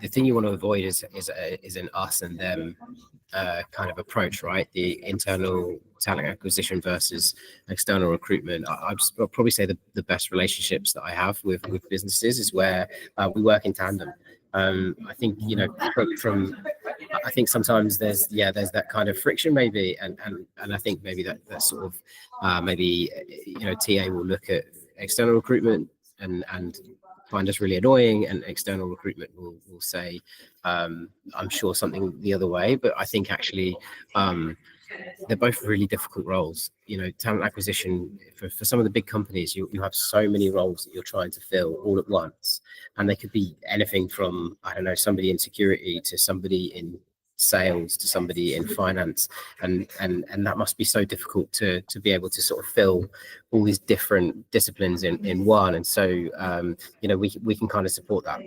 the thing you want to avoid is an us and them kind of approach, right? The internal talent acquisition versus external recruitment. I'll probably say the best relationships that I have with businesses is where we work in tandem. I think, I think sometimes there's that kind of friction maybe, and I think maybe that sort of maybe TA will look at external recruitment and find us really annoying, and external recruitment will say I'm sure something the other way. But I think actually they're both really difficult roles. Talent acquisition for some of the big companies, you have so many roles that you're trying to fill all at once, and they could be anything from, I don't know, somebody in security to somebody in sales to somebody in finance, and that must be so difficult to be able to sort of fill all these different disciplines in one. And so we can kind of support that.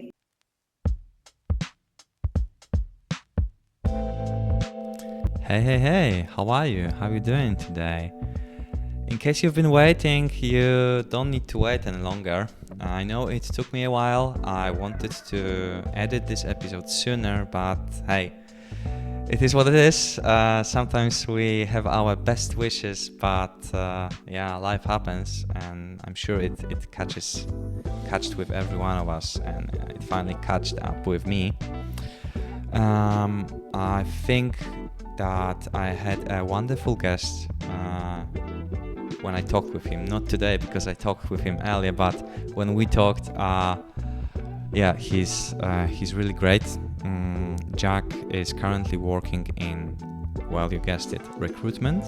Hey, how are you? How are you doing today? In case you've been waiting, you don't need to wait any longer. I know it took me a while. I wanted to edit this episode sooner, but hey, it is what it is. Sometimes we have our best wishes, but life happens, and I'm sure it catched with every one of us, and it finally catched up with me. I think that I had a wonderful guest when I talked with him. Not today, because I talked with him earlier, but when we talked, he's really great. Jack is currently working in, well, you guessed it, recruitment,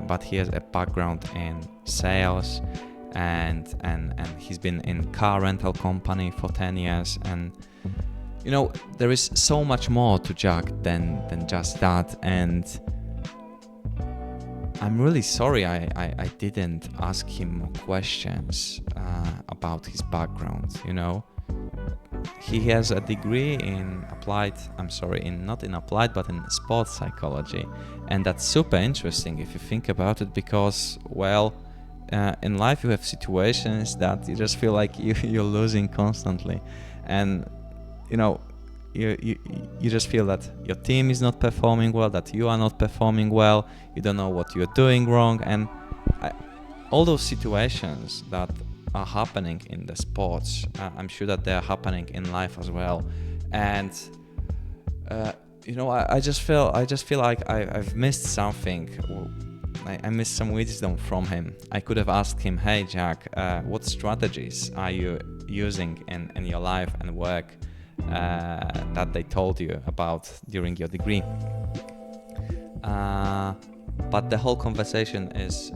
but he has a background in sales, and he's been in car rental company for 10 years, and there is so much more to Jack than just that. And I'm really sorry I didn't ask him more questions about his background. He has a degree in sports psychology, and that's super interesting if you think about it, because, well, in life you have situations that you just feel like you're losing constantly, and you just feel that your team is not performing well, that you are not performing well, you don't know what you're doing wrong, and all those situations that are happening in the sports, I'm sure that they're happening in life as well. And I just feel like I've missed something. I missed some wisdom from him. I could have asked him, hey Jack, what strategies are you using in your life and work that they told you about during your degree? But the whole conversation is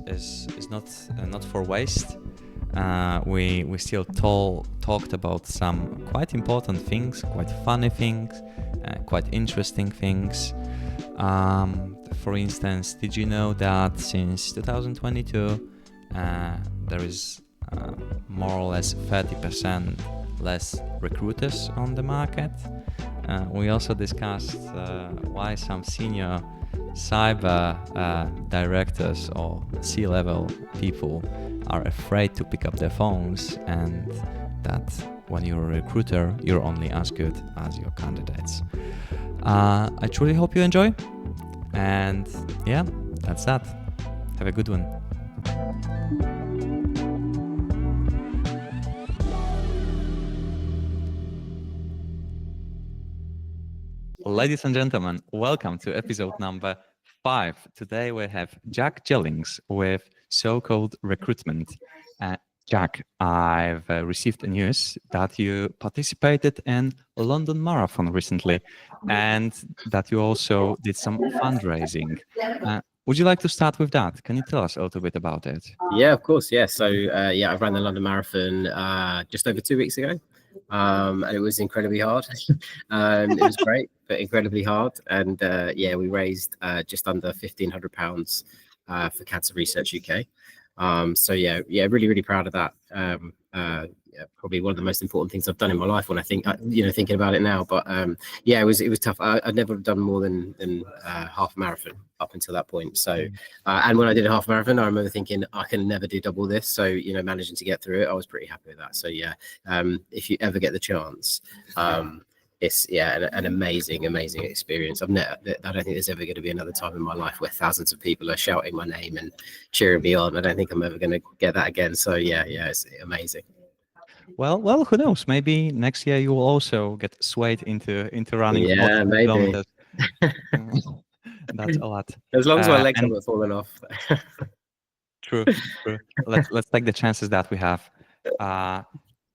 not for waste. We still talked about some quite important things, quite funny things, quite interesting things. For instance, did you know that since 2022 there is more or less 30% less recruiters on the market? We also discussed why some senior cyber directors or C-level people are afraid to pick up their phones, and that when you're a recruiter, you're only as good as your candidates. I truly hope you enjoy, and yeah, that's that. Have a good one. Ladies and gentlemen, welcome to episode number 5. Today we have Jack Jillings with SoCode Recruitment. Jack, I've received the news that you participated in a London Marathon recently, and that you also did some fundraising. Would you like to start with that? Can you tell us a little bit about it? Yeah, of course. Yeah. So I ran the London Marathon just over 2 weeks ago. And it was incredibly hard. It was great, but incredibly hard. And we raised just under £1,500 for Cancer Research UK. Really, really proud of that. Probably one of the most important things I've done in my life when I think, thinking about it now. But it was tough. I'd never done more than half a marathon up until that point. So, and when I did a half marathon, I remember thinking I can never do double this. So, managing to get through it, I was pretty happy with that. So if you ever get the chance, it's an amazing experience. I don't think there's ever going to be another time in my life where thousands of people are shouting my name and cheering me on. I don't think I'm ever going to get that again. So yeah, it's amazing. Well, who knows? Maybe next year you will also get swayed into running Yeah, 40 maybe. kilometers. That's a lot. As long as my legs And haven't fallen off. true. Let's take the chances that we have.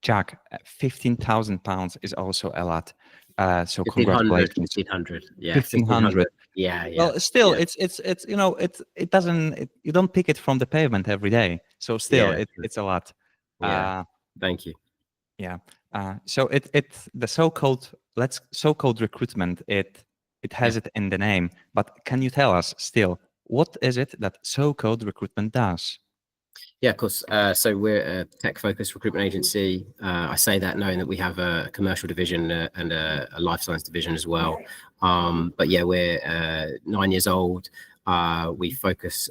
Jack, £15,000 is a lot. So 1500, congratulations. 1500. Yeah, 1500. Yeah. Well, still, yeah. it's it doesn't you don't pick it from the pavement every day. So still, it's a lot. Yeah. Thank you. Yeah. So it's the SoCode Recruitment. It has it in the name, but can you tell us still what is it that SoCode Recruitment does? Yeah, of course. So we're a tech-focused recruitment agency. I say that knowing that we have a commercial division and a life science division as well. But yeah, we're 9 years old. We focus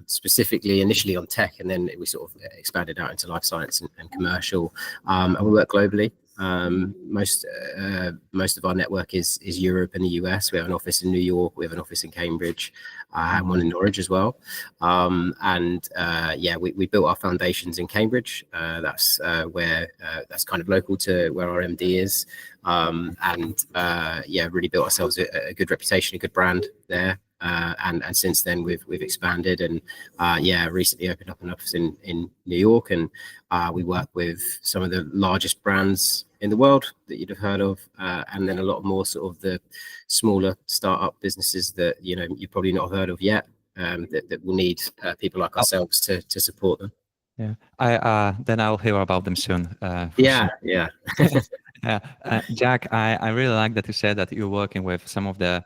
specifically initially on tech, and then we sort of expanded out into life science and commercial. And we work globally. Most of our network is Europe and the US. We have an office in New York. We have an office in Cambridge, and one in Norwich as well. We built our foundations in Cambridge. That's where that's kind of local to where our MD is. Really built ourselves a good reputation, a good brand there. And since then we've expanded and recently opened up an office in New York, and we work with some of the largest brands in the world that you'd have heard of, and then a lot more sort of the smaller startup businesses that you've probably not heard of yet, that will need people like ourselves to support them. Yeah, then I'll hear about them soon. Yeah. Jack, I really like that you said that you're working with some of the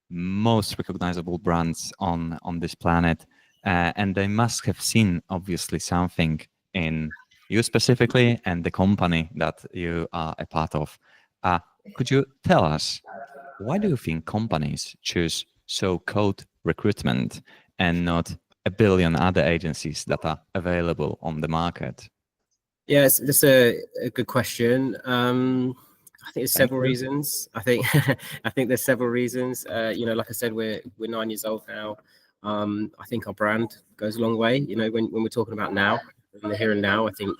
most recognizable brands on this planet, and they must have seen obviously something in you specifically and the company that you are a part of. Could you tell us, why do you think companies choose SoCode Recruitment and not a billion other agencies that are available on the market? Yeah, that's a good question. I think there's several reasons. I think there's several reasons. Like I said, we're 9 years old now. I think our brand goes a long way. When we're talking about now, in the here and now, I think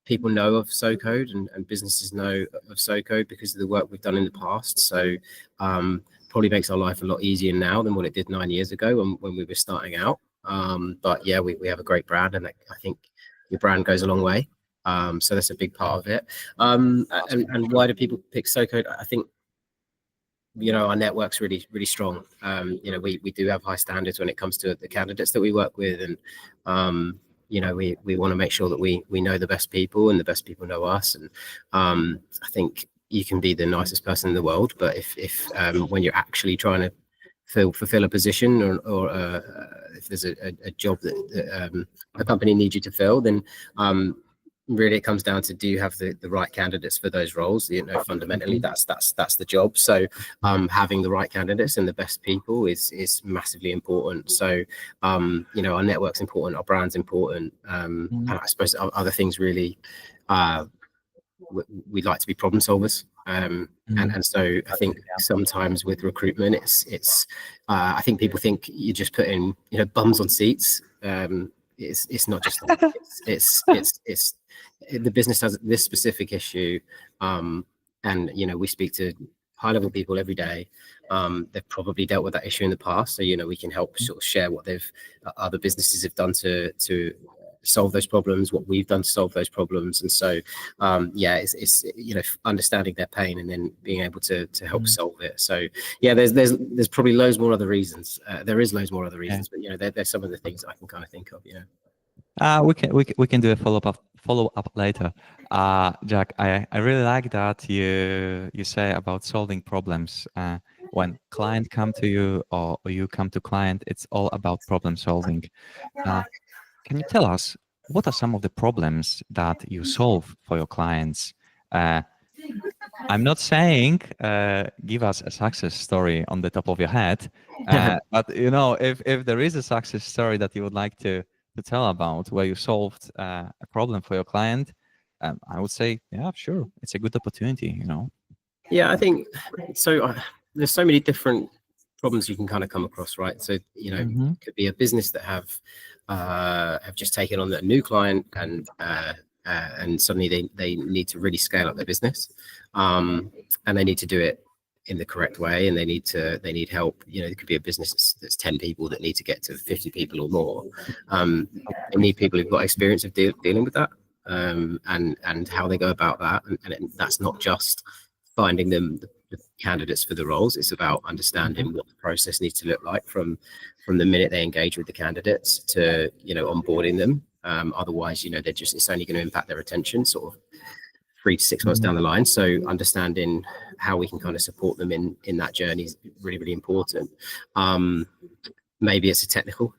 people know of SoCode and businesses know of SoCode because of the work we've done in the past. So probably makes our life a lot easier now than what it did 9 years ago when we were starting out. But yeah, we have a great brand, and I think your brand goes a long way. So that's a big part of it. And why do people pick SoCode? I think our network's really strong. We do have high standards when it comes to the candidates that we work with, and we want to make sure that we know the best people and the best people know us. And I think you can be the nicest person in the world, but if when you're actually trying to fulfill a position or if there's a job that a company needs you to fill, then really it comes down to, do you have the right candidates for those roles? Fundamentally that's the job. So having the right candidates and the best people is massively important. So our network's important, our brand's important, and I suppose other things really. We like to be problem solvers, and so I think sometimes with recruitment, it's I think people think you're just putting bums on seats. It's not just that. It's the business has this specific issue, and we speak to high level people every day. They've probably dealt with that issue in the past, so we can help sort of share what other businesses have done to solve those problems, what we've done to solve those problems. And so it's understanding their pain and then being able to help solve it. So there's probably loads more other reasons. There is loads more other reasons, but there's some of the things I can kind of think of. We can do a follow up later. Jack, I really like that you say about solving problems. When client come to you or you come to client, it's all about problem solving. Can you tell us, what are some of the problems that you solve for your clients? I'm not saying give us a success story on the top of your head, but if there is a success story that you would like to tell about where you solved a problem for your client, I would say, yeah, sure, it's a good opportunity. Yeah, I think so. There's so many different problems you can kind of come across, right? So, it could be a business that have just taken on a new client, and suddenly they need to really scale up their business, and they need to do it in the correct way, and they need help. It could be a business that's 10 people that need to get to 50 people or more. They need people who've got experience of dealing with that, and how they go about that, and that's not just finding them the candidates for the roles. It's about understanding what the process needs to look like from the minute they engage with the candidates to onboarding them. Otherwise, it's only going to impact their retention sort of 3 to 6 months down the line. So understanding how we can kind of support them in that journey is really, really important. Maybe it's a technical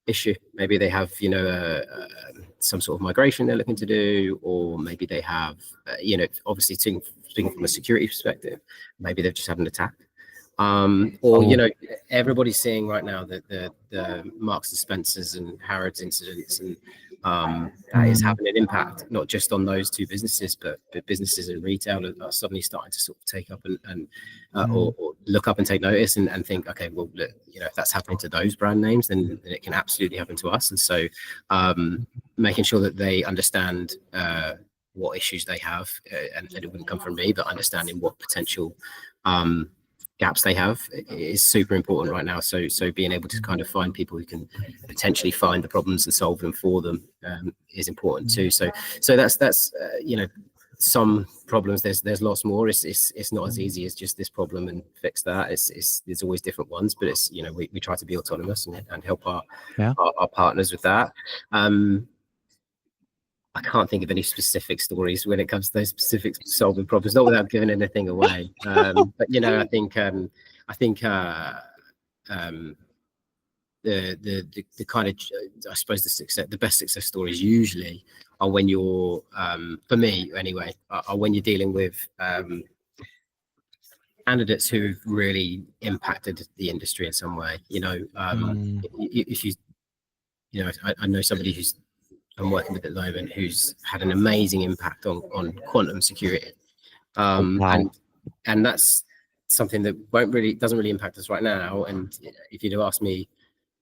issue. Maybe they have some sort of migration they're looking to do, or maybe they have obviously speaking from a security perspective, maybe they've just had an attack, or everybody's seeing right now that the Marks and Spencers and Harrods incidents, and that is having an impact not just on those two businesses, but businesses in retail are suddenly starting to sort of take up and or look up and take notice and think, okay, well, look, if that's happening to those brand names, then it can absolutely happen to us. And so making sure that they understand what issues they have, and it wouldn't come from me, but understanding what potential gaps they have is super important right now. So being able to kind of find people who can potentially find the problems and solve them for them is important too. So that's some problems. There's lots more. It's not as easy as just this problem and fix that. There's always different ones, but it's we try to be autonomous and help our partners with that. I can't think of any specific stories when it comes to those specific solving problems, not without giving anything away. But I think the kind of, I suppose, the best success stories usually are when you're, for me anyway, are when you're dealing with candidates who've really impacted the industry in some way. If I know somebody I'm working with at the moment who's had an amazing impact on quantum security, and that's something that doesn't really impact us right now. And if you'd have asked me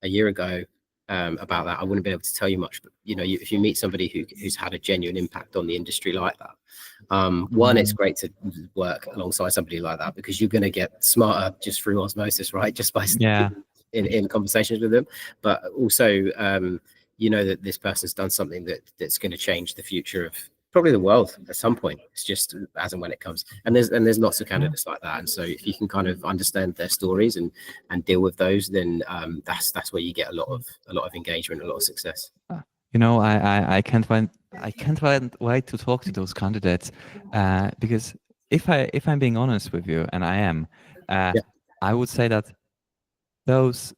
a year ago about that, I wouldn't be able to tell you much. But if you meet somebody who's had a genuine impact on the industry like that, one, it's great to work alongside somebody like that, because you're going to get smarter just through osmosis, right? Just by in conversations with them, but also that this person's done something that's going to change the future of probably the world at some point. It's just as and when it comes, and there's lots of candidates like that. And so if you can kind of understand their stories and deal with those, then that's where you get a lot of engagement, a lot of success. I can't wait to talk to those candidates, because if I'm being honest with you, and I am, I would say that those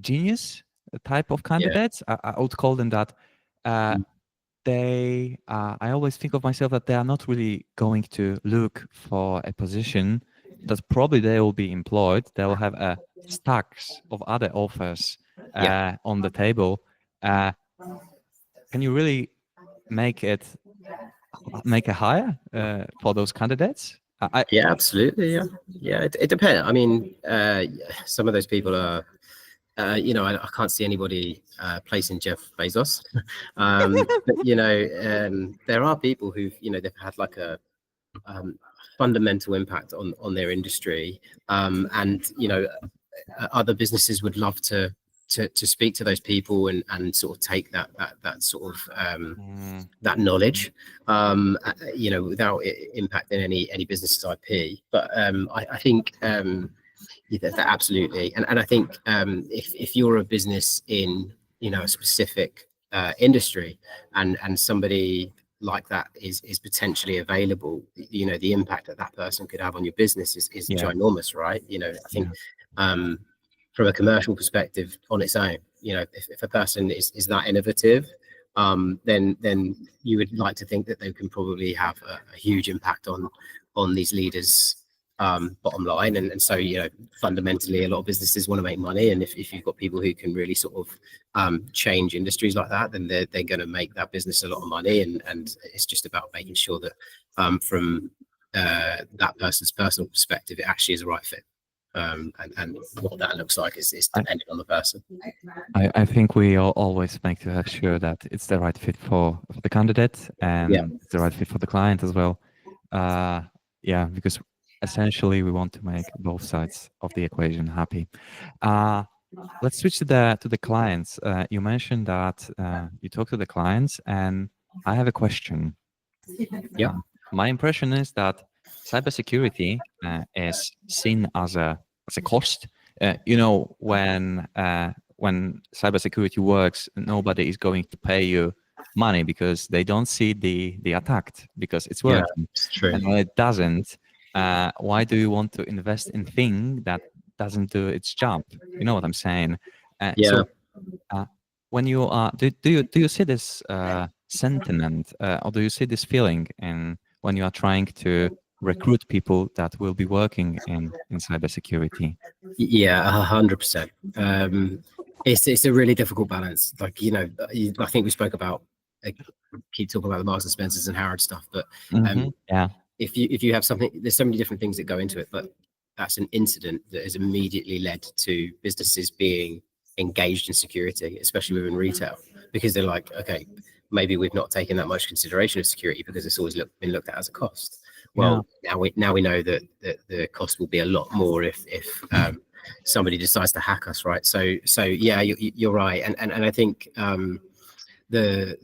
genius type of candidates, I would call them that. I always think of myself that they are not really going to look for a position that probably they will be employed. They will have stacks of other offers on the table. Can you really make a hire for those candidates? Yeah, absolutely. Yeah. It depends. I mean, some of those people are. I can't see anybody placing Jeff Bezos, but there are people who've they've had like a fundamental impact on their industry, and other businesses would love to speak to those people and sort of take that sort of that knowledge, without it impacting any business's IP. But I think. Yeah, absolutely, and I think if you're a business in a specific industry, and somebody like that is potentially available, the impact that person could have on your business is ginormous, right? I think from a commercial perspective on its own, if a person is that innovative, then you would like to think that they can probably have a huge impact on these leaders' bottom line, and so fundamentally a lot of businesses want to make money, and if you've got people who can really sort of change industries like that, then they're going to make that business a lot of money, and it's just about making sure that from that person's personal perspective, it actually is a right fit. And what that looks like is dependent on the person. I think we always make sure that it's the right fit for the candidate and it's the right fit for the client as well. Because essentially we want to make both sides of the equation happy. Let's switch to the clients. You mentioned that you talk to the clients, and I have a question. Yeah. My impression is that cybersecurity is seen as a cost. When cybersecurity works, nobody is going to pay you money because they don't see the attack because it's working. Yeah, it's true. And when it doesn't, why do you want to invest in thing that doesn't do its job? You know what I'm saying? Yeah. When you are, do you see this sentiment, or do you see this feeling in when you are trying to recruit people that will be working in cybersecurity? Yeah, 100%. It's a really difficult balance. Like, I think we spoke about, keep talking about the Marks and Spencers and Harrods stuff, but if you have something, there's so many different things that go into it, but that's an incident that has immediately led to businesses being engaged in security, especially within retail, because they're like, okay, maybe we've not taken that much consideration of security because it's always been looked at as a cost. Well, now we know that the cost will be a lot more if somebody decides to hack us, right? So yeah, you're right, and I think the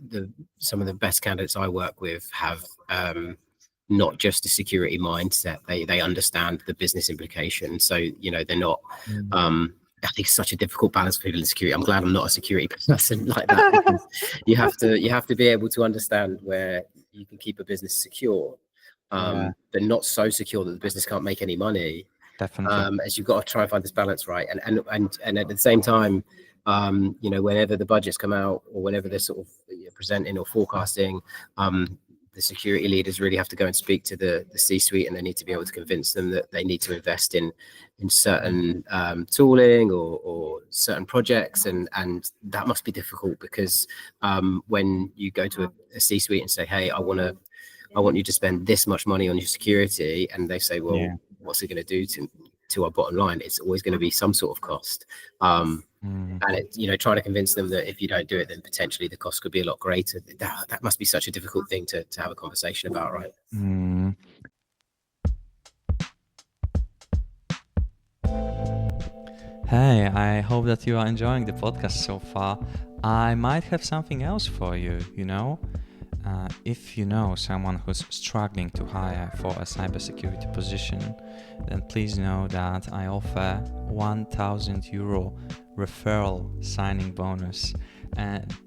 some of the best candidates I work with have not just a security mindset. They understand the business implications. So they're not. I think it's such a difficult balance for people in security. I'm glad I'm not a security person like that. you have to be able to understand where you can keep a business secure, but not so secure that the business can't make any money. Definitely. As you've got to try and find this balance, right? And at the same time, whenever the budgets come out or whenever they're sort of presenting or forecasting, the security leaders really have to go and speak to the C-suite, and they need to be able to convince them that they need to invest in certain tooling or certain projects, and that must be difficult because when you go to a C-suite and say, hey, I want you to spend this much money on your security, and they say, well, what's it going to do to our bottom line? It's always going to be some sort of cost. And trying to convince them that if you don't do it, then potentially the cost could be a lot greater. That must be such a difficult thing to have a conversation about, right? Hey, I hope that you are enjoying the podcast so far. I might have something else for you, if you know someone who's struggling to hire for a cybersecurity position, then please know that I offer €1,000 referral signing bonus.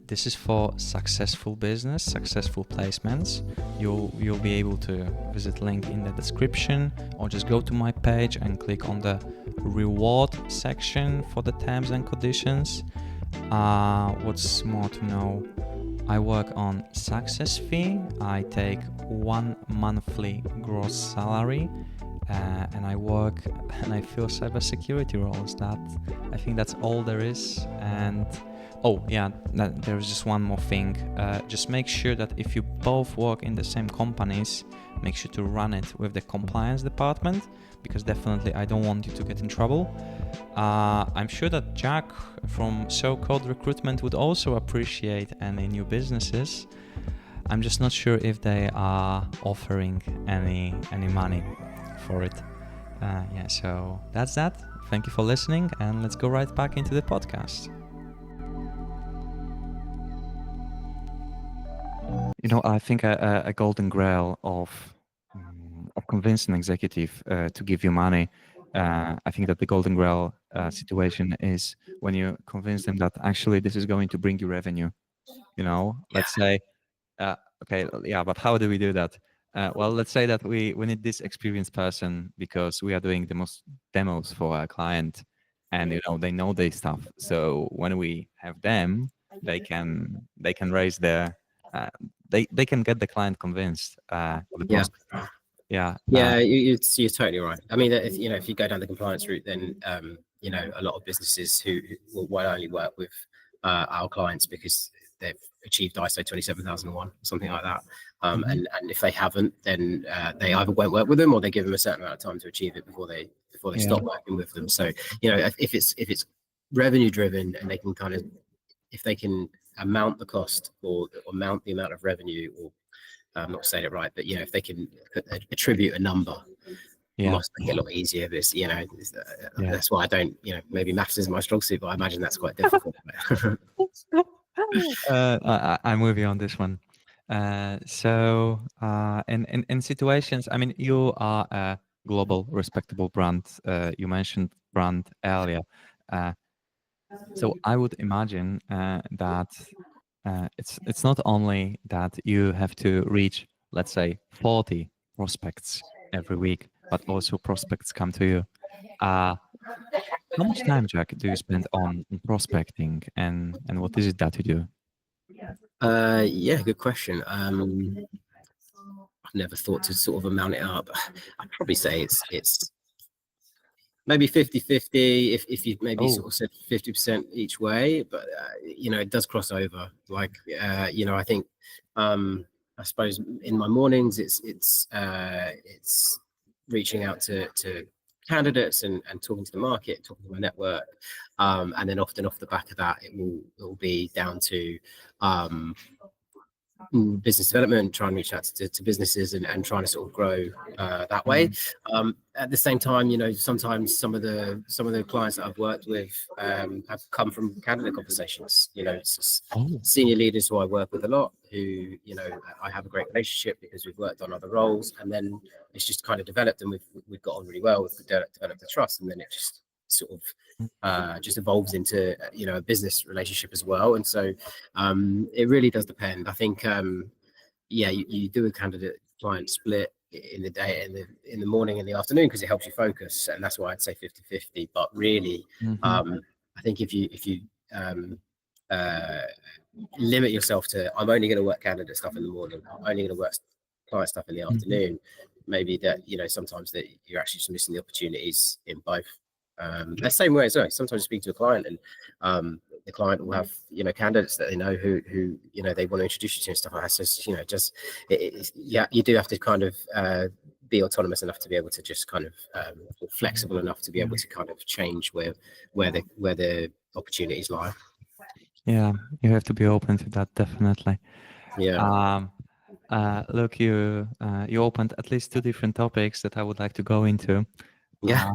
This is for successful business, successful placements. You'll be able to visit link in the description, or just go to my page and click on the reward section for the terms and conditions. What's more to know? I work on success fee. I take 1 monthly gross salary, and I work and I fill cybersecurity roles. I think that's all there is. And there's just one more thing. Just make sure that if you both work in the same companies, make sure to run it with the compliance department, because definitely I don't want you to get in trouble. I'm sure that Jack from SoCode Recruitment would also appreciate any new businesses. I'm just not sure if they are offering any money for it. So that's that. Thank you for listening, and let's go right back into the podcast. I think a golden grail of convincing an executive to give you money. I think that the golden grail situation is when you convince them that actually this is going to bring you revenue. Let's say, but how do we do that? Well, let's say that we need this experienced person because we are doing the most demos for our client, and they know their stuff. So when we have them, they can raise their they can get the client convinced. You're totally right. I mean, if you go down the compliance route, then a lot of businesses who will only work with our clients because they've achieved ISO 27001, something like that. And if they haven't, then they either won't work with them, or they give them a certain amount of time to achieve it before they stop working with them. So if it's revenue driven, and they can kind of, if they can amount the cost or mount the amount of revenue, or I'm not saying it right, but if they can attribute a number, must make it a lot easier. This, that's why I don't, maybe maths is my strong suit, but I imagine that's quite difficult. I'm with you on this one. So in situations, I mean, you are a global respectable brand. You mentioned brand earlier. So I would imagine that it's not only that you have to reach, let's say, 40 prospects every week, but also prospects come to you. How much time, Jack, do you spend on prospecting, and what is it that you do? Yeah, good question. I've never thought to sort of amount it up. I'd probably say it's maybe 50-50 if you maybe sort of said 50% each way, but it does cross over. Like I think I suppose in my mornings it's reaching out to candidates and talking to the market, talking to my network, and then often off the back of that it will be down to business development, trying to reach out to businesses and trying to sort of grow that way. At the same time, sometimes some of the clients that I've worked with have come from candidate conversations. Senior leaders who I work with a lot, who I have a great relationship because we've worked on other roles, and then it's just kind of developed, and we've got on really well. We've developed the trust, and then it just sort of just evolves into a business relationship as well. And so it really does depend. I think you do a candidate client split in the day, in the morning and the afternoon, because it helps you focus, and that's why I'd say 50-50. But really I think if you limit yourself to, I'm only going to work candidate stuff in the morning, I'm only going to work client stuff in the afternoon, maybe that sometimes that you're actually just missing the opportunities in both. The same way as well. Sometimes you speak to a client, and the client will have candidates that they know who they want to introduce you to and stuff like that. So you do have to kind of be autonomous enough to be able to just kind of flexible enough to be able to kind of change where the opportunities lie. Yeah, you have to be open to that, definitely. Yeah. Look, you opened at least two different topics that I would like to go into. Yeah.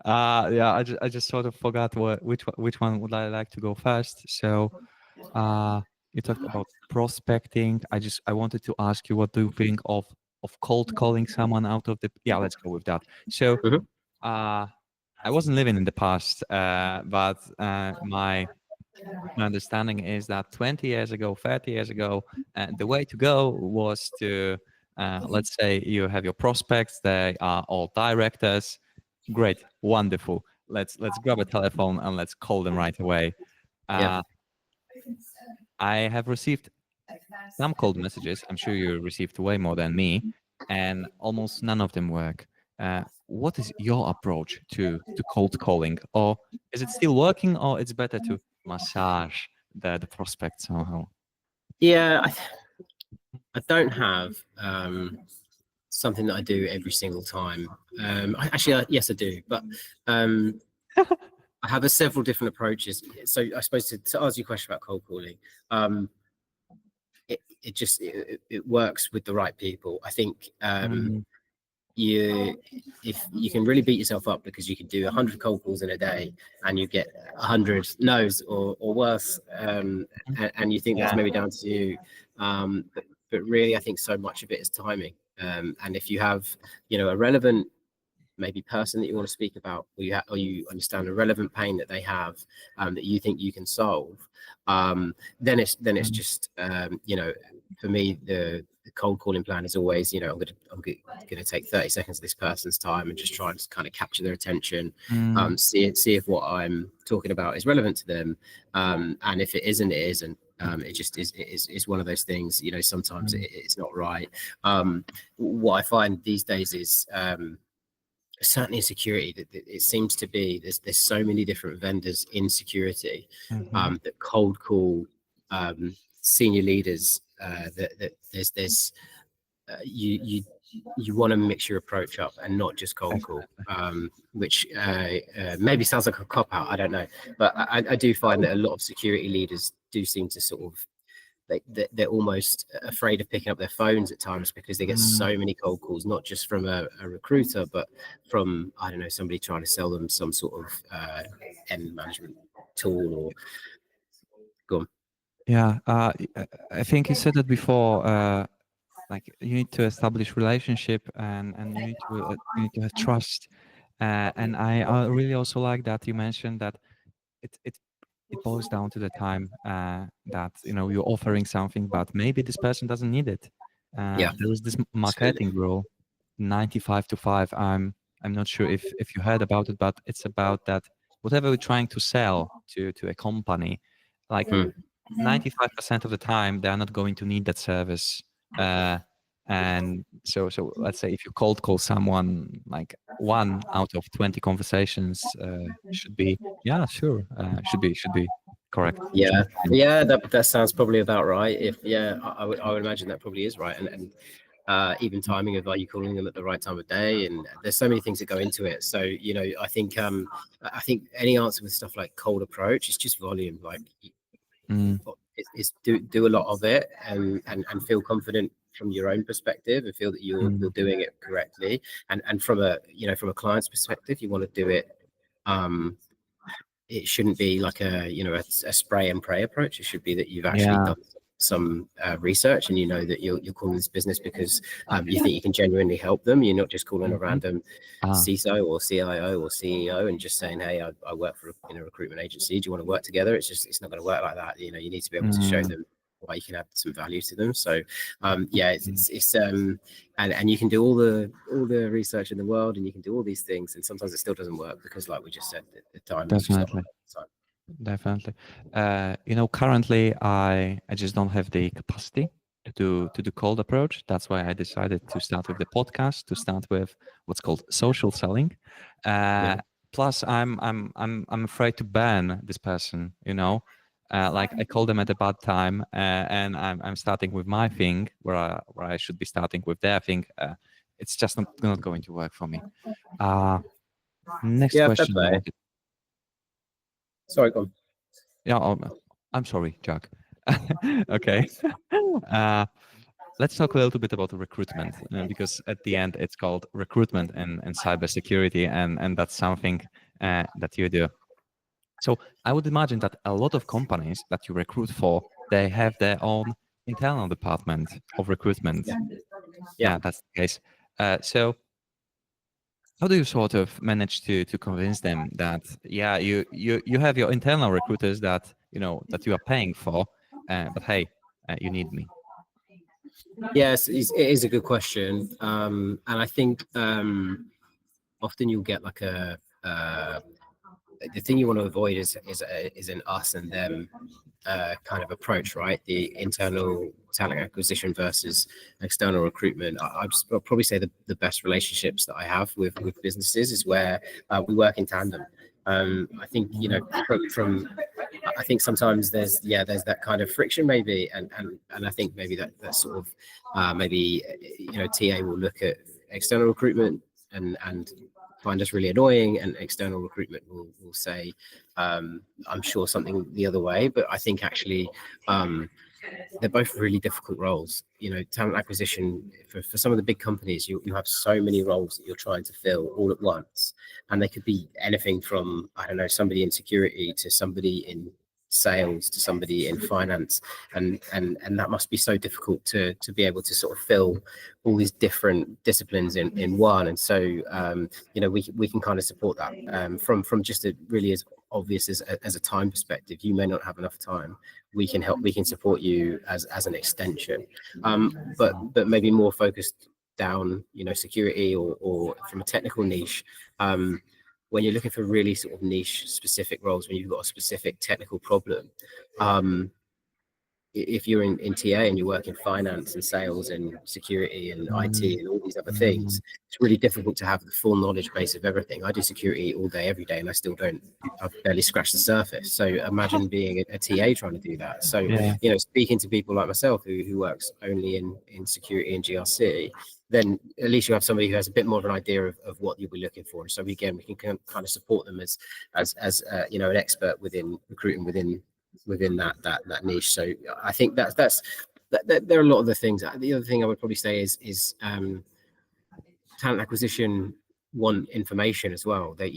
Yeah, I just sort of forgot which one would I like to go first. So you talked about prospecting. I wanted to ask you, what do you think of cold calling someone out of the, let's go with that. So I wasn't living in the past, but my understanding is that 20 years ago, 30 years ago, the way to go was to let's say you have your prospects, they are all directors. Great, wonderful. Let's grab a telephone and let's call them right away. I have received some cold messages. I'm sure you received way more than me, and almost none of them work. What is your approach to cold calling, or is it still working, or it's better to massage the prospect somehow? Yeah, I don't have something that I do every single time. Yes, I do, but I have several different approaches. So I suppose to answer your question about cold calling, it works with the right people. I think if you can really beat yourself up because you can do 100 cold calls in a day and you get 100 no's or worse, and you think that's maybe down to you, but really I think so much of it is timing, and if you have a relevant maybe person that you want to speak about, or you understand a relevant pain that they have, that you think you can solve, then it's just for me the cold calling plan is always I'm gonna take 30 seconds of this person's time and just try and kind of capture their attention, see if what I'm talking about is relevant to them, and if it isn't, it isn't. It just is one of those things. Sometimes it's not right. What I find these days is certainly in security, that it seems to be there's so many different vendors in security that cold call senior leaders that there's you want to mix your approach up and not just cold call, which maybe sounds like a cop out. I don't know, but I do find that a lot of security leaders do seem to sort of they're almost afraid of picking up their phones at times because they get so many cold calls, not just from a recruiter, but from, I don't know, somebody trying to sell them some sort of end management tool or go on. Yeah, I think you said it before. Like you need to establish relationship, and you need to have trust. And I really also like that you mentioned that it boils down to the time that you're offering something, but maybe this person doesn't need it. Yeah, There is this marketing rule, 95-5. I'm not sure if you heard about it, but it's about that whatever we're trying to sell to a company, like 95% of the time they are not going to need that service. And so let's say if you cold call someone, like 1 out of 20 conversations should be, yeah, sure, should be correct. yeah, that sounds probably about right. I would imagine that probably is right. And even timing of, are you calling them at the right time of day, and there's so many things that go into it. So I think any answer with stuff like cold approach is just volume. Like it's do a lot of it and feel confident from your own perspective and feel that you're doing it correctly. And from a client's perspective, you want to do it. It shouldn't be like a spray and pray approach. It should be that you've actually done some research and that you're calling this business because you think you can genuinely help them. You're not just calling a random CISO or CIO or CEO and just saying, hey, I work for a recruitment agency. Do you want to work together? It's not going to work like that. You need to be able to show them why you can add some value to them. So it's and you can do all the research in the world and you can do all these things, and sometimes it still doesn't work because, like we just said, the time is just not right. Definitely. Currently I just don't have the capacity to do the cold approach. That's why I decided to start with the podcast, to start with what's called social selling. Plus I'm afraid to ban this person, like I call them at a bad time, and I'm starting with my thing where I should be starting with their thing. It's just not going to work for me. Next question. Sorry, go on. Yeah, I'm sorry, Jack. Okay. Let's talk a little bit about recruitment, because at the end it's called recruitment and cybersecurity, and that's something that you do. So I would imagine that a lot of companies that you recruit for, they have their own internal department of recruitment. Yeah, that's the case. So how do you sort of manage to convince them that you have your internal recruiters that that you are paying for, but hey, you need me? Yes, it is a good question, and I think often you'll get like the thing you want to avoid is an us and them kind of approach, right? The internal talent acquisition versus external recruitment. I'll probably say the best relationships that I have with businesses is where we work in tandem. I think I think sometimes there's that kind of friction maybe, and I think maybe that sort of maybe TA will look at external recruitment and find us really annoying, and external recruitment will say I'm sure something the other way. But I think actually they're both really difficult roles. Talent acquisition for some of the big companies, you have so many roles that you're trying to fill all at once, and they could be anything from, I don't know, somebody in security to somebody in sales to somebody in finance, and that must be so difficult to be able to sort of fill all these different disciplines in one. And so we can kind of support that from just a really as obvious as a time perspective. You may not have enough time, we can help, we can support you as an extension, but maybe more focused down security or from a technical niche. When you're looking for really sort of niche specific roles, when you've got a specific technical problem, if you're in TA and you work in finance and sales and security and IT and all these other things, it's really difficult to have the full knowledge base of everything. I do security all day, every day, and I still don't. I've barely scratched the surface. So imagine being a TA trying to do that. So speaking to people like myself who works only in security and GRC, then at least you have somebody who has a bit more of an idea of what you'll be looking for. So again, we can kind of support them as an expert within recruiting within that niche. So I think that there are a lot of the things. The other thing I would probably say is talent acquisition want information as well. They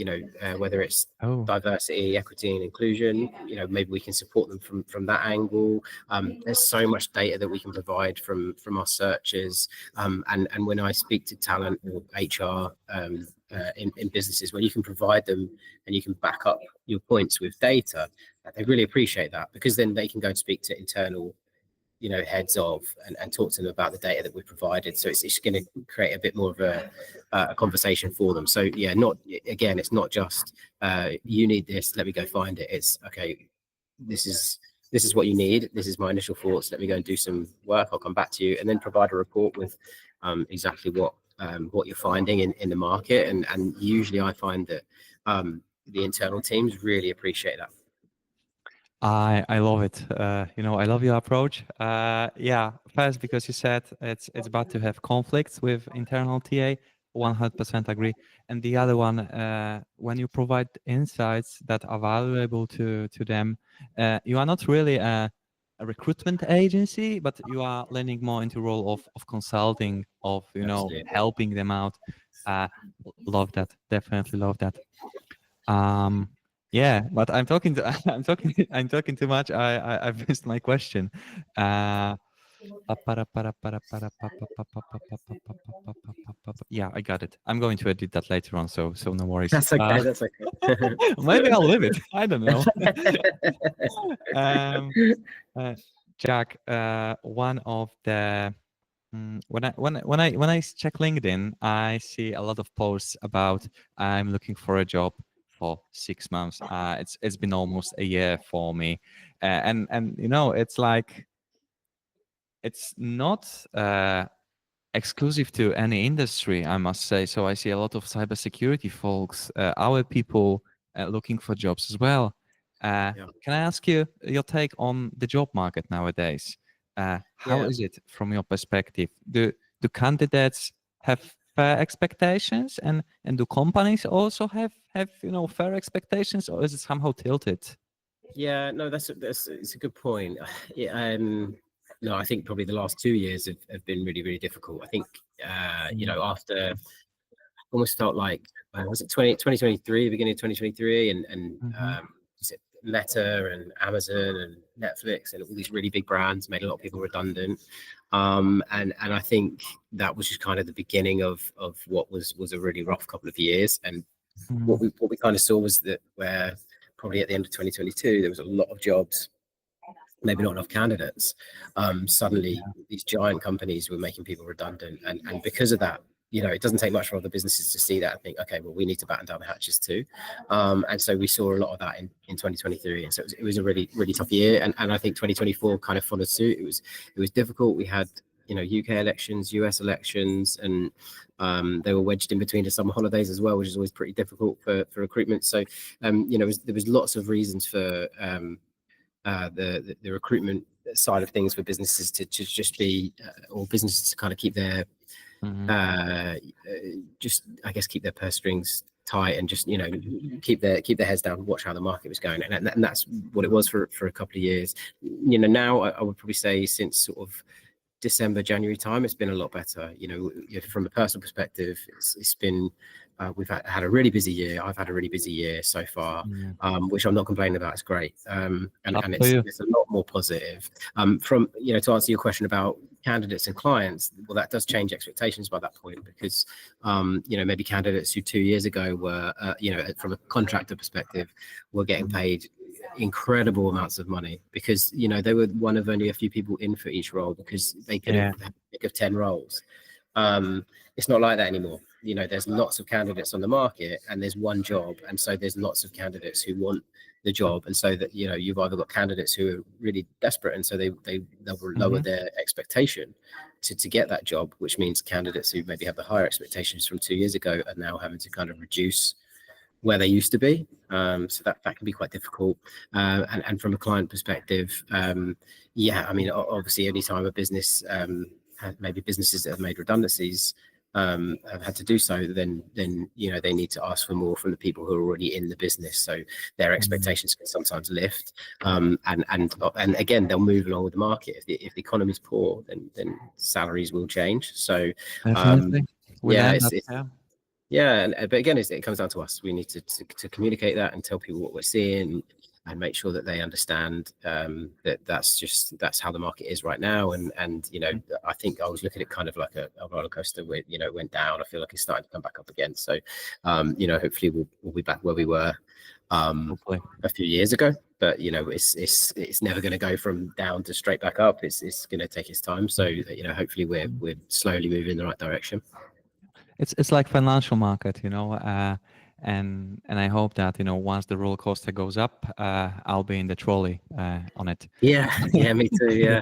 whether it's diversity, equity, and inclusion, maybe we can support them from that angle. There's so much data that we can provide from our searches, and when I speak to talent or HR in businesses, when you can provide them and you can back up your points with data, they really appreciate that, because then they can go and speak to internal heads of and talk to them about the data that we've provided. So it's going to create a bit more of a conversation for them. So it's not just you need this, let me go find it. It's okay, this is what you need, this is my initial thoughts, let me go and do some work, I'll come back to you, and then provide a report with exactly what you're finding in the market. And usually I find that the internal teams really appreciate that. I love it. I love your approach. First, because you said it's about to have conflicts with internal TA. 100% agree. And the other one, when you provide insights that are valuable to them, you are not really a recruitment agency, but you are leaning more into role of consulting, of helping them out. Love that. Definitely love that. Yeah, but I'm talking too much. I've missed my question. Yeah, I got it. I'm going to edit that later on, so no worries. That's okay. That's okay. Maybe I'll leave it. I don't know. Jack, one of the when I check LinkedIn, I see a lot of posts about I'm looking for a job for 6 months. It's been almost a year for me, and it's like it's not exclusive to any industry, I must say. So I see a lot of cybersecurity folks, our people looking for jobs as well. Can I ask you your take on the job market nowadays? How is it from your perspective? Do candidates have fair expectations, and do companies also have fair expectations, or is it somehow tilted? Yeah, no, it's a good point. No, I think probably the last 2 years have been really, really difficult. I think after almost felt like was it 2023, beginning of 2023, and was it Meta and Amazon and Netflix and all these really big brands made a lot of people redundant, and I think that was just kind of the beginning of what was a really rough couple of years. And what we kind of saw was that where probably at the end of 2022 there was a lot of jobs, maybe not enough candidates. Suddenly these giant companies were making people redundant, and because of that, it doesn't take much for other businesses to see that and think, okay, well, we need to batten down the hatches too. And so we saw a lot of that in 2023. And so it was a really, really tough year. And I think 2024 kind of followed suit. It was difficult. We had, UK elections, US elections, and they were wedged in between the summer holidays as well, which is always pretty difficult for recruitment. So, there was lots of reasons for the recruitment side of things for businesses to just be, or businesses to kind of keep their keep their purse strings tight and just keep their heads down, watch how the market was going, and that's what it was for a couple of years. Now I would probably say since sort of December, January time, it's been a lot better. From a personal perspective, it's been we've had a really busy year. I've had a really busy year so far, which I'm not complaining about. It's great, and it's a lot more positive. From to answer your question about candidates and clients, well, that does change expectations by that point, because maybe candidates who 2 years ago were from a contractor perspective were getting paid incredible amounts of money because they were one of only a few people in for each role, because they could have pick of 10 roles. It's not like that anymore. there's lots of candidates on the market and there's one job, and so there's lots of candidates who want the job, and so that you've either got candidates who are really desperate, and so they'll lower their expectation to get that job, which means candidates who maybe have the higher expectations from 2 years ago are now having to kind of reduce where they used to be. So that can be quite difficult. And from a client perspective, obviously anytime a business maybe businesses that have made redundancies have had to do so, then they need to ask for more from the people who are already in the business, so their expectations can sometimes lift, and again, they'll move along with the market. If the economy is poor, then salaries will change. So but again, it comes down to us. We need to communicate that and tell people what we're seeing, and make sure that they understand that's how the market is right now. And I think I was looking at kind of like a roller coaster where it went down. I feel like it's starting to come back up again. So hopefully we'll be back where we were a few years ago. But it's never going to go from down to straight back up. It's going to take its time. So hopefully we're slowly moving in the right direction. It's like financial market, and I hope that once the roller coaster goes up, I'll be in the trolley on it. Yeah, me too. Yeah.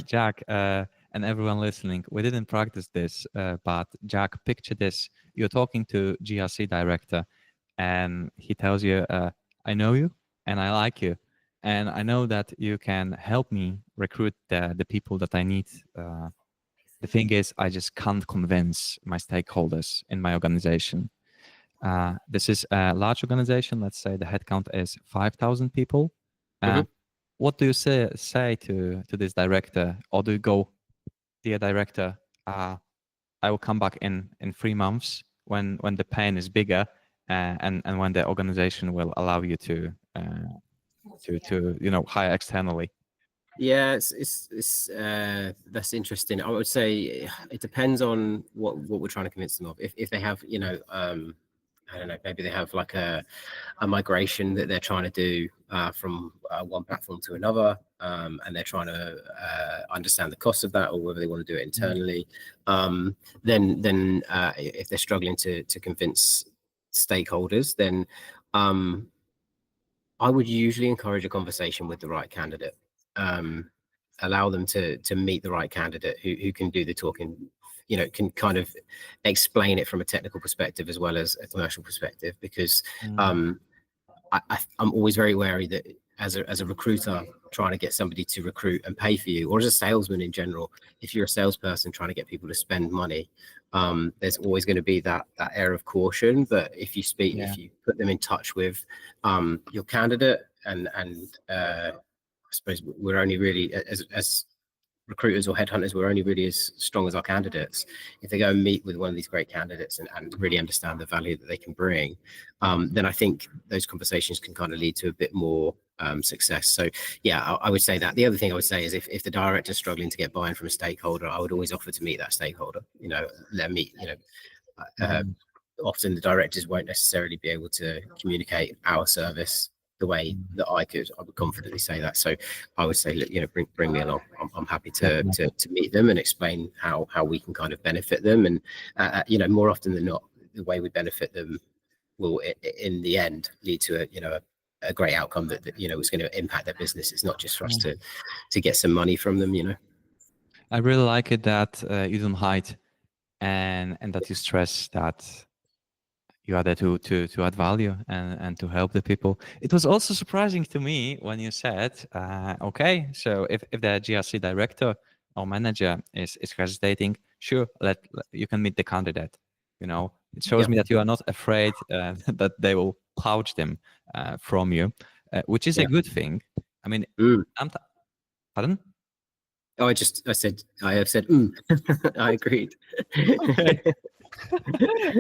Jack, and everyone listening, we didn't practice this, but Jack, picture this: you're talking to GRC director, and he tells you, "I know you, and I like you, and I know that you can help me recruit the people that I need." The thing is, I just can't convince my stakeholders in my organization. This is a large organization. Let's say the headcount is 5,000 people. What do you say to this director? Or do you go, "Dear director, I will come back in 3 months when the pain is bigger, and when the organization will allow you to hire externally"? Yeah, it's that's interesting. I would say it depends on what we're trying to convince them of. If they have, I don't know, maybe they have like a migration that they're trying to do from one platform to another, and they're trying to understand the cost of that, or whether they want to do it internally. Then if they're struggling to convince stakeholders, then I would usually encourage a conversation with the right candidate. Allow them to meet the right candidate who can do the talking, can kind of explain it from a technical perspective as well as a commercial perspective, because I'm always very wary that as a recruiter trying to get somebody to recruit and pay for you, or as a salesman in general, if you're a salesperson trying to get people to spend money, there's always going to be that air of caution. But if you put them in touch with your candidate, and I suppose we're only really, as recruiters or headhunters, we're only really as strong as our candidates. If they go and meet with one of these great candidates and really understand the value that they can bring, then I think those conversations can kind of lead to a bit more success. So yeah, I would say that. The other thing I would say is if the director's struggling to get buy-in from a stakeholder, I would always offer to meet that stakeholder. Let me, often the directors won't necessarily be able to communicate our service the way that I would confidently say that. So I would say, bring me along. I'm happy to meet them and explain how we can kind of benefit them. And more often than not, the way we benefit them will in the end lead to a great outcome that is going to impact their business. It's not just for us to get some money from them. I really like it that you don't hide, and that you stress that you are there to add value and to help the people. It was also surprising to me when you said, okay, so if the GRC director or manager is hesitating, sure, you can meet the candidate. It shows me that you are not afraid that they will poach them from you, which is a good thing. I mean, pardon? Oh, I have said, I agreed. Okay.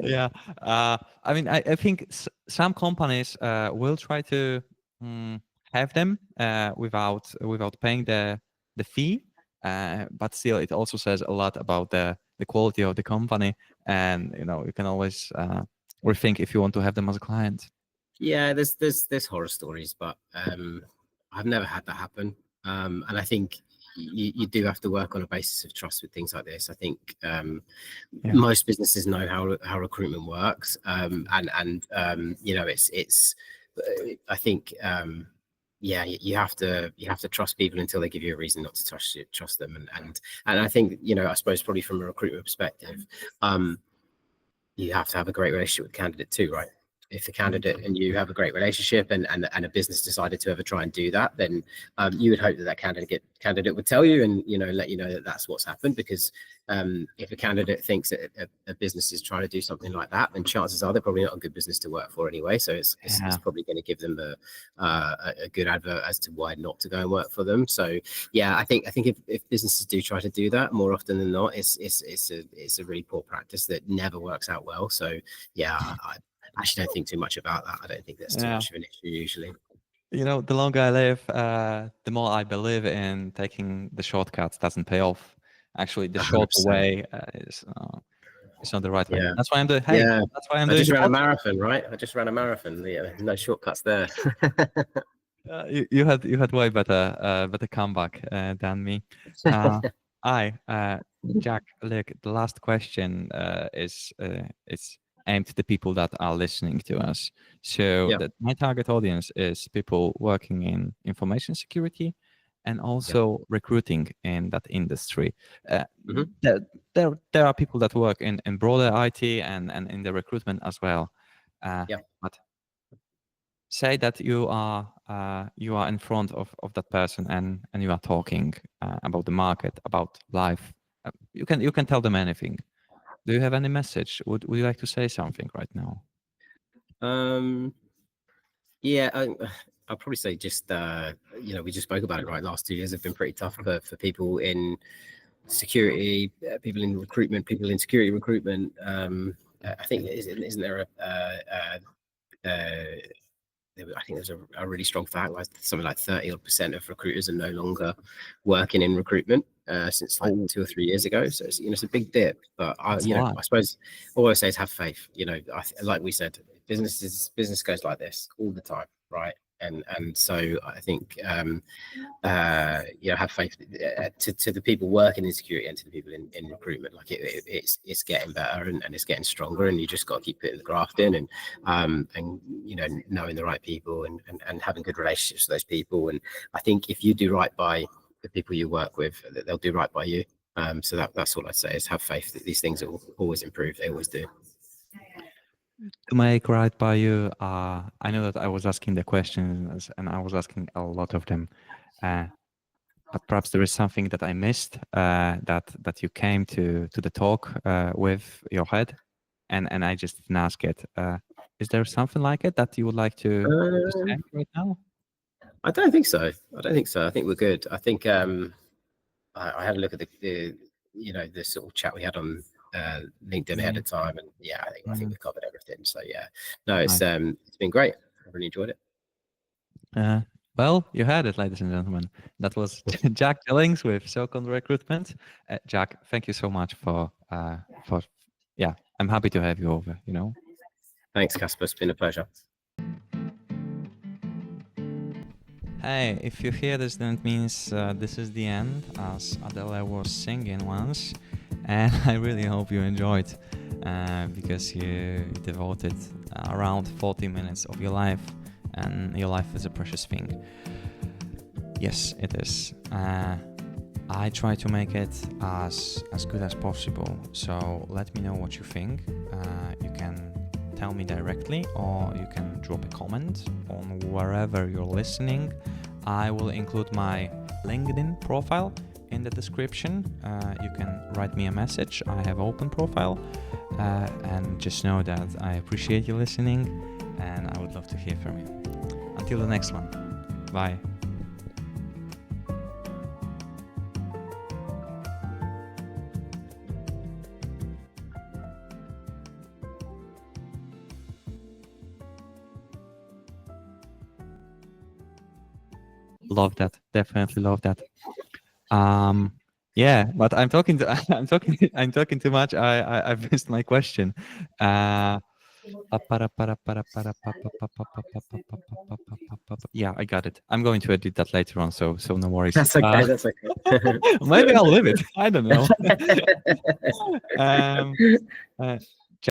Yeah. I mean, I think some companies will try to have them without paying the fee, but still, it also says a lot about the quality of the company, and you can always rethink if you want to have them as a client. Yeah, there's horror stories, but I've never had that happen, and I think you do have to work on a basis of trust with things like this. I think most businesses know how recruitment works, and you know, it's I think you have to trust people until they give you a reason not to trust them, and I think, you know, I suppose probably from a recruitment perspective, you have to have a great relationship with the candidate too, right? If the candidate and you have a great relationship, and a business decided to ever try and do that, then you would hope that candidate would tell you, and, you know, let you know that that's what's happened. Because if a candidate thinks that a business is trying to do something like that, then chances are they're probably not a good business to work for anyway. So it's probably going to give them a good advert as to why not to go and work for them. So yeah, I think if businesses do try to do that, more often than not, it's a really poor practice that never works out well. So yeah, I actually don't think too much about that. I don't think that's too much of an issue usually. You know, the longer I live, the more I believe in taking the shortcuts doesn't pay off. Actually, the shorter way is not the right way. Yeah. That's why I'm doing. That's why I'm doing. I just ran a marathon, right? I just ran a marathon. Yeah, no shortcuts there. You had way better comeback than me. Jack, look, the last question is aimed to the people that are listening to us. So that my target audience is people working in information security and also recruiting in that industry. There are people that work in broader IT and in the recruitment as well. But say that you are in front of that person and you are talking about the market, about life. You can tell them anything. Do you have any message? Would you like to say something right now? Yeah, I'll probably say just you know, we just spoke about it, right? Last 2 years have been pretty tough for people in security, people in recruitment, people in security recruitment. I think isn't there I think there's a really strong fact, like something like 30% of recruiters are no longer working in recruitment since like 2 or 3 years ago. So it's, you know, it's a big dip. But I suppose all I say is have faith. You know, like we said, business goes like this all the time, right? And so I think you know, have faith to the people working in security and to the people in recruitment. Like it's getting better and it's getting stronger, and you just got to keep putting the graft in, and you know, knowing the right people and having good relationships with those people. And I think if you do right by the people you work with, they'll do right by you. So that's all I'd say, is have faith that these things will always improve. They always do. To make right by you, I know that I was asking the questions and I was asking a lot of them, but perhaps there is something that I missed that you came to the talk with your head, and I just didn't ask it. Is there something like it that you would like to say right now? I don't think so. I think we're good. I think I had a look at the you know, the sort of chat we had on LinkedIn ahead of time, and yeah, I think we covered everything. So yeah, no, it's been great. I really enjoyed it. Well, you had it, ladies and gentlemen. That was Jack Jillings with SoCode Recruitment. Jack, thank you so much for yeah, I'm happy to have you over, you know. Thanks, Casper. It's been a pleasure. Hey, if you hear this, then it means this is the end, as Adela was singing once, and I really hope you enjoyed, because you devoted around 40 minutes of your life, and your life is a precious thing. Yes, it is. I try to make it as good as possible, so let me know what you think. You can tell me directly, or you can drop a comment on wherever you're listening. I will include my LinkedIn profile in the description. You can write me a message. I have open profile, and just know that I appreciate you listening, and I would love to hear from you. Until the next one, bye. Love that. Definitely love that. Yeah, but I'm talking too much. I've missed my question. Yeah, I got it. I'm going to edit that later on, so no worries. That's okay. That's okay. Maybe I'll leave it. I don't know.